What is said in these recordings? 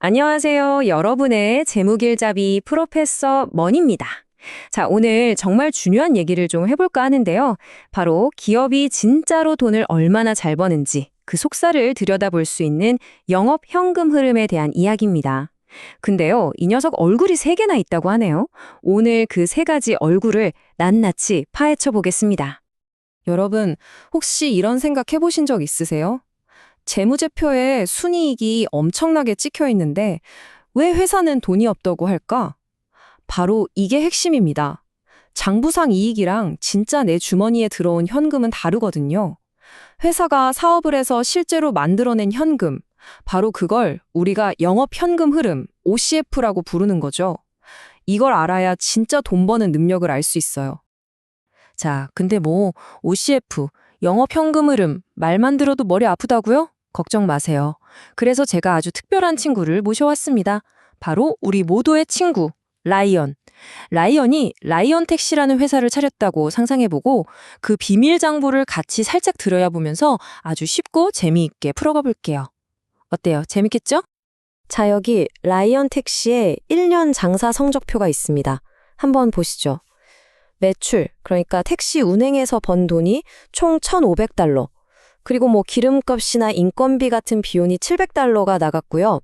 안녕하세요. 여러분의 재무길잡이 프로페서 머니입니다. 자, 오늘 정말 중요한 얘기를 좀 해볼까 하는데요. 바로 기업이 진짜로 돈을 얼마나 잘 버는지 그 속살을 들여다볼 수 있는 영업 현금 흐름에 대한 이야기입니다. 근데요, 이 녀석 얼굴이 3개나 있다고 하네요. 오늘 그 3가지 얼굴을 낱낱이 파헤쳐 보겠습니다. 여러분, 혹시 이런 생각 해보신 적 있으세요? 재무제표에 순이익이 엄청나게 찍혀 있는데 왜 회사는 돈이 없다고 할까? 바로 이게 핵심입니다. 장부상 이익이랑 진짜 내 주머니에 들어온 현금은 다르거든요. 회사가 사업을 해서 실제로 만들어낸 현금, 바로 그걸 우리가 영업 현금 흐름, OCF라고 부르는 거죠. 이걸 알아야 진짜 돈 버는 능력을 알 수 있어요. 자, 근데 OCF, 영업 현금 흐름, 말만 들어도 머리 아프다고요? 걱정 마세요. 그래서 제가 아주 특별한 친구를 모셔왔습니다. 바로 우리 모두의 친구, 라이언. 라이언이 라이언택시라는 회사를 차렸다고 상상해보고 그 비밀 장부를 같이 살짝 들여다보면서 아주 쉽고 재미있게 풀어가 볼게요. 어때요? 재밌겠죠? 자, 여기 라이언택시의 1년 장사 성적표가 있습니다. 한번 보시죠. 매출, 그러니까 택시 운행에서 번 돈이 총 1,500달러. 그리고 기름값이나 인건비 같은 비용이 700달러가 나갔고요.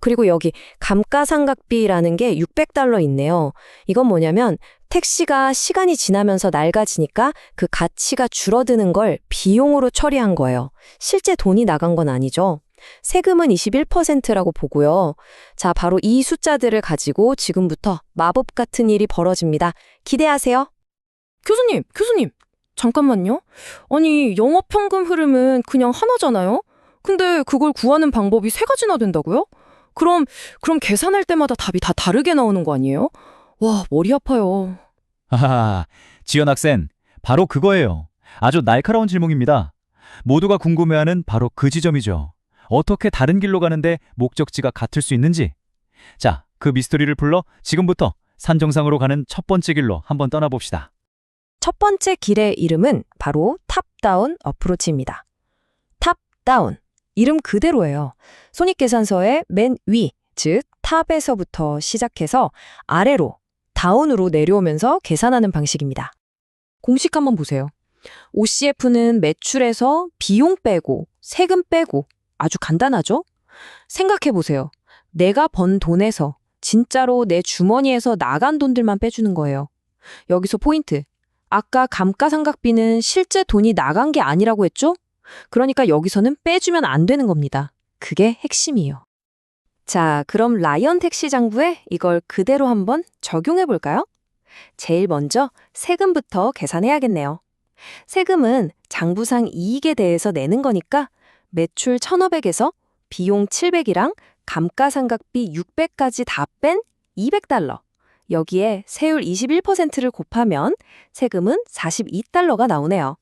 그리고 여기 감가상각비라는 게 600달러 있네요. 이건 뭐냐면 택시가 시간이 지나면서 낡아지니까 그 가치가 줄어드는 걸 비용으로 처리한 거예요. 실제 돈이 나간 건 아니죠. 세금은 21%라고 보고요. 자, 바로 이 숫자들을 가지고 지금부터 마법 같은 일이 벌어집니다. 기대하세요. 교수님, 잠깐만요. 아니, 영업 현금 흐름은 그냥 하나잖아요? 근데 그걸 구하는 방법이 3가지나 된다고요? 그럼 계산할 때마다 답이 다 다르게 나오는 거 아니에요? 와, 머리 아파요. 하하, 지연 학생, 바로 그거예요. 아주 날카로운 질문입니다. 모두가 궁금해하는 바로 그 지점이죠. 어떻게 다른 길로 가는데 목적지가 같을 수 있는지. 자, 그 미스터리를 풀러 지금부터 산 정상으로 가는 첫 번째 길로 한번 떠나봅시다. 첫 번째 길의 이름은 바로 탑다운 어프로치입니다. 탑다운, 이름 그대로예요. 손익계산서의 맨 위, 즉 탑에서부터 시작해서 아래로, 다운으로 내려오면서 계산하는 방식입니다. 공식 한번 보세요. OCF는 매출에서 비용 빼고 세금 빼고 아주 간단하죠? 생각해보세요. 내가 번 돈에서 진짜로 내 주머니에서 나간 돈들만 빼주는 거예요. 여기서 포인트. 아까 감가상각비는 실제 돈이 나간 게 아니라고 했죠? 그러니까 여기서는 빼주면 안 되는 겁니다. 그게 핵심이에요. 자, 그럼 라이언 택시 장부에 이걸 그대로 한번 적용해 볼까요? 제일 먼저 세금부터 계산해야겠네요. 세금은 장부상 이익에 대해서 내는 거니까 매출 1,500에서 비용 700이랑 감가상각비 600까지 다 뺀 200달러. 여기에 세율 21%를 곱하면 세금은 42달러가 나오네요.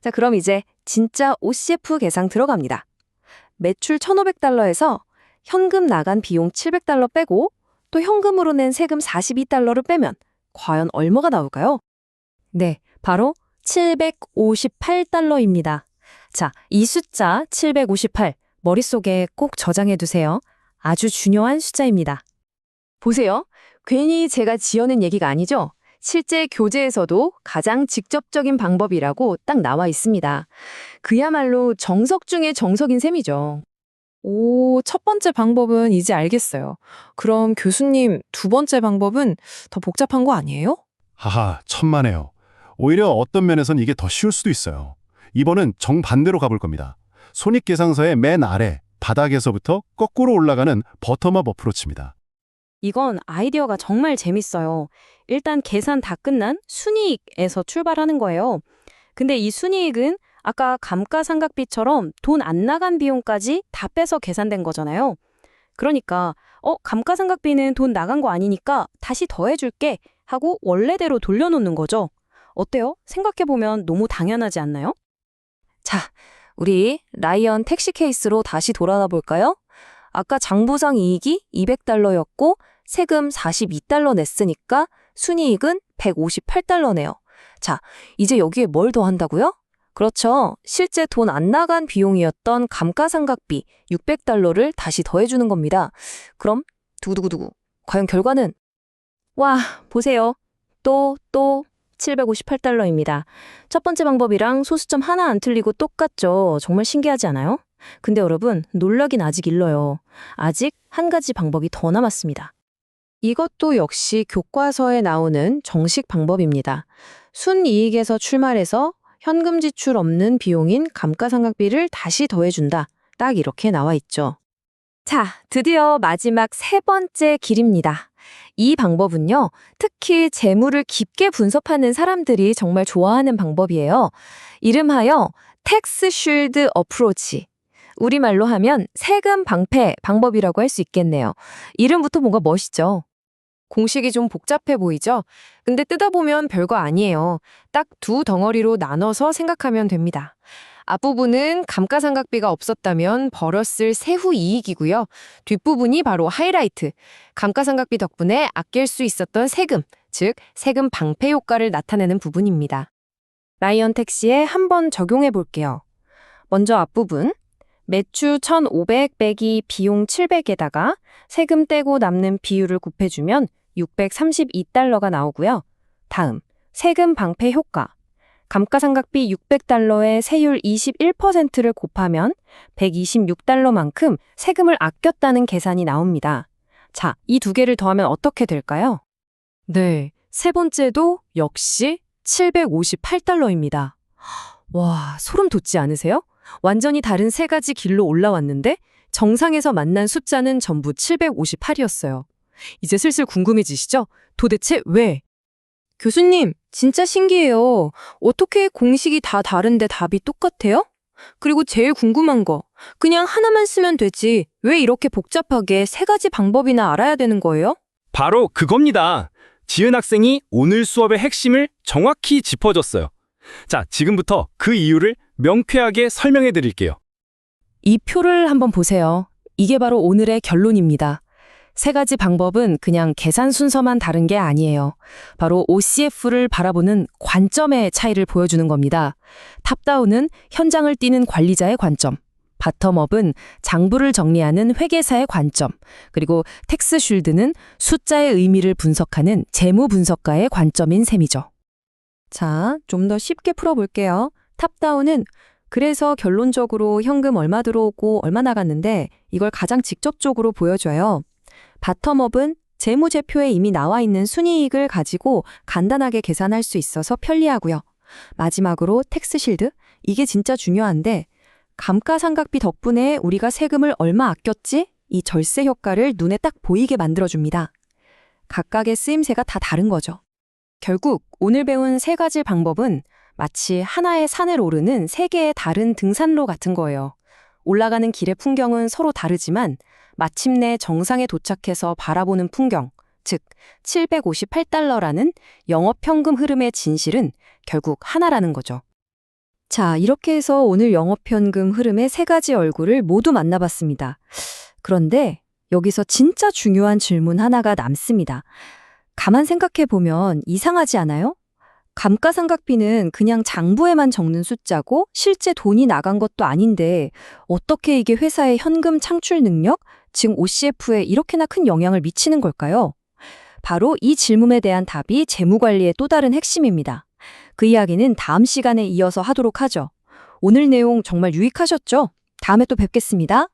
자, 그럼 이제 진짜 OCF 계산 들어갑니다. 매출 1,500달러에서 현금 나간 비용 700달러 빼고 또 현금으로 낸 세금 42달러를 빼면 과연 얼마가 나올까요? 네, 바로 758달러입니다. 자, 이 숫자 758 머릿속에 꼭 저장해 두세요. 아주 중요한 숫자입니다. 보세요. 괜히 제가 지어낸 얘기가 아니죠? 실제 교재에서도 가장 직접적인 방법이라고 딱 나와 있습니다. 그야말로 정석 중에 정석인 셈이죠. 오, 첫 번째 방법은 이제 알겠어요. 그럼 교수님, 두 번째 방법은 더 복잡한 거 아니에요? 하하, 천만에요. 오히려 어떤 면에선 이게 더 쉬울 수도 있어요. 이번은 정반대로 가볼 겁니다. 손익계산서의 맨 아래, 바닥에서부터 거꾸로 올라가는 버텀업 어프로치입니다. 이건 아이디어가 정말 재밌어요. 일단 계산 다 끝난 순이익에서 출발하는 거예요. 근데 이 순이익은 아까 감가상각비처럼 돈 안 나간 비용까지 다 빼서 계산된 거잖아요. 그러니까 감가상각비는 돈 나간 거 아니니까 다시 더해줄게 하고 원래대로 돌려놓는 거죠. 어때요? 생각해보면 너무 당연하지 않나요? 자, 우리 라이언 택시 케이스로 다시 돌아가 볼까요? 아까 장부상 이익이 200달러였고 세금 42달러 냈으니까 순이익은 158달러네요. 자, 이제 여기에 뭘 더 한다고요? 그렇죠. 실제 돈 안 나간 비용이었던 감가상각비 600달러를 다시 더해주는 겁니다. 그럼 두구두구두구. 과연 결과는? 와, 보세요. 또 758달러입니다. 첫 번째 방법이랑 소수점 하나 안 틀리고 똑같죠. 정말 신기하지 않아요? 근데 여러분, 놀라긴 아직 일러요. 아직 한 가지 방법이 더 남았습니다. 이것도 역시 교과서에 나오는 정식 방법입니다. 순이익에서 출발해서 현금 지출 없는 비용인 감가상각비를 다시 더해준다. 딱 이렇게 나와 있죠. 자, 드디어 마지막 세 번째 길입니다. 이 방법은요, 특히 재물을 깊게 분석하는 사람들이 정말 좋아하는 방법이에요. 이름하여 텍스 쉴드 어프로치. 우리말로 하면 세금 방패 방법이라고 할 수 있겠네요. 이름부터 뭔가 멋있죠? 공식이 좀 복잡해 보이죠? 근데 뜯어보면 별거 아니에요. 딱 두 덩어리로 나눠서 생각하면 됩니다. 앞부분은 감가상각비가 없었다면 벌었을 세후 이익이고요. 뒷부분이 바로 하이라이트. 감가상각비 덕분에 아낄 수 있었던 세금, 즉 세금 방패 효과를 나타내는 부분입니다. 라이언 택시에 한번 적용해 볼게요. 먼저 앞부분. 매출 1,500 빼기 비용 700에다가 세금 떼고 남는 비율을 곱해주면 632달러가 나오고요. 다음, 세금 방패 효과. 감가상각비 600달러에 세율 21%를 곱하면 126달러만큼 세금을 아꼈다는 계산이 나옵니다. 자, 이 두 개를 더하면 어떻게 될까요? 네, 세 번째도 역시 758달러입니다. 와, 소름 돋지 않으세요? 완전히 다른 세 가지 길로 올라왔는데 정상에서 만난 숫자는 전부 758이었어요. 이제 슬슬 궁금해지시죠? 도대체 왜? 교수님, 진짜 신기해요. 어떻게 공식이 다 다른데 답이 똑같아요? 그리고 제일 궁금한 거, 그냥 하나만 쓰면 되지 왜 이렇게 복잡하게 세 가지 방법이나 알아야 되는 거예요? 바로 그겁니다. 지은 학생이 오늘 수업의 핵심을 정확히 짚어줬어요. 자, 지금부터 그 이유를 명쾌하게 설명해 드릴게요. 이 표를 한번 보세요. 이게 바로 오늘의 결론입니다. 세 가지 방법은 그냥 계산 순서만 다른 게 아니에요. 바로 OCF를 바라보는 관점의 차이를 보여주는 겁니다. 탑다운은 현장을 뛰는 관리자의 관점, 바텀업은 장부를 정리하는 회계사의 관점, 그리고 텍스 쉴드는 숫자의 의미를 분석하는 재무 분석가의 관점인 셈이죠. 자, 좀 더 쉽게 풀어볼게요. 탑다운은 그래서 결론적으로 현금 얼마 들어오고 얼마 나갔는데 이걸 가장 직접적으로 보여줘요. 바텀업은 재무제표에 이미 나와 있는 순이익을 가지고 간단하게 계산할 수 있어서 편리하고요. 마지막으로 텍스실드, 이게 진짜 중요한데 감가상각비 덕분에 우리가 세금을 얼마 아꼈지? 이 절세 효과를 눈에 딱 보이게 만들어줍니다. 각각의 쓰임새가 다 다른 거죠. 결국 오늘 배운 세 가지 방법은 마치 하나의 산을 오르는 세 개의 다른 등산로 같은 거예요. 올라가는 길의 풍경은 서로 다르지만 마침내 정상에 도착해서 바라보는 풍경, 즉 758달러라는 영업현금 흐름의 진실은 결국 하나라는 거죠. 자, 이렇게 해서 오늘 영업현금 흐름의 세 가지 얼굴을 모두 만나봤습니다. 그런데 여기서 진짜 중요한 질문 하나가 남습니다. 가만 생각해보면 이상하지 않아요? 감가상각비는 그냥 장부에만 적는 숫자고 실제 돈이 나간 것도 아닌데 어떻게 이게 회사의 현금 창출 능력, 즉 OCF에 이렇게나 큰 영향을 미치는 걸까요? 바로 이 질문에 대한 답이 재무관리의 또 다른 핵심입니다. 그 이야기는 다음 시간에 이어서 하도록 하죠. 오늘 내용 정말 유익하셨죠? 다음에 또 뵙겠습니다.